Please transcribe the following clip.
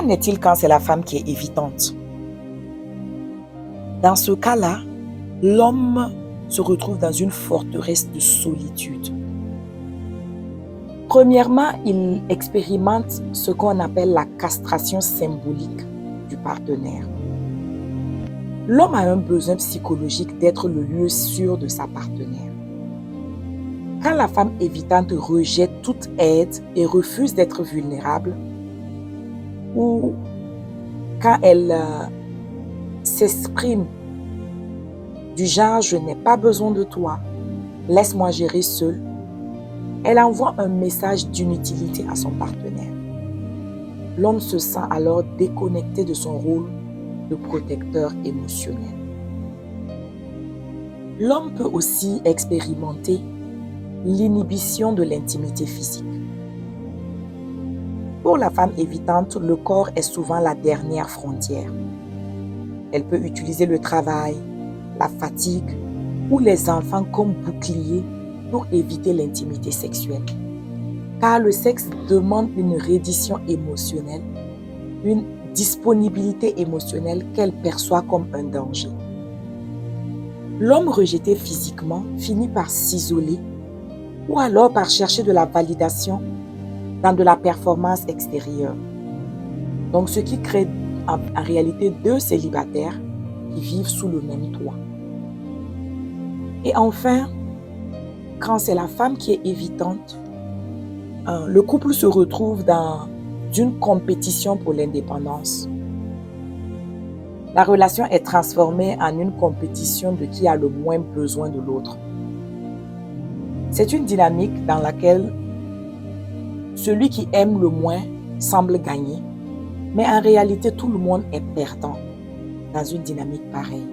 Qu'en est-il quand c'est la femme qui est évitante? Dans ce cas-là, l'homme se retrouve dans une forteresse de solitude. Premièrement, il expérimente ce qu'on appelle la castration symbolique du partenaire. L'homme a un besoin psychologique d'être le lieu sûr de sa partenaire. Quand la femme évitante rejette toute aide et refuse d'être vulnérable, ou quand elle s'exprime du genre « je n'ai pas besoin de toi, laisse-moi gérer seule », elle envoie un message d'inutilité à son partenaire. L'homme se sent alors déconnecté de son rôle de protecteur émotionnel. L'homme peut aussi expérimenter l'inhibition de l'intimité physique. Pour la femme évitante, le corps est souvent la dernière frontière. Elle peut utiliser le travail, la fatigue ou les enfants comme bouclier pour éviter l'intimité sexuelle. Car le sexe demande une reddition émotionnelle, une disponibilité émotionnelle qu'elle perçoit comme un danger. L'homme rejeté physiquement finit par s'isoler ou alors par chercher de la validation dans de la performance extérieure. Donc, ce qui crée en réalité deux célibataires qui vivent sous le même toit. Et enfin, quand c'est la femme qui est évitante, le couple se retrouve dans une compétition pour l'indépendance. La relation est transformée en une compétition de qui a le moins besoin de l'autre. C'est une dynamique dans laquelle celui qui aime le moins semble gagner, mais en réalité, tout le monde est perdant dans une dynamique pareille.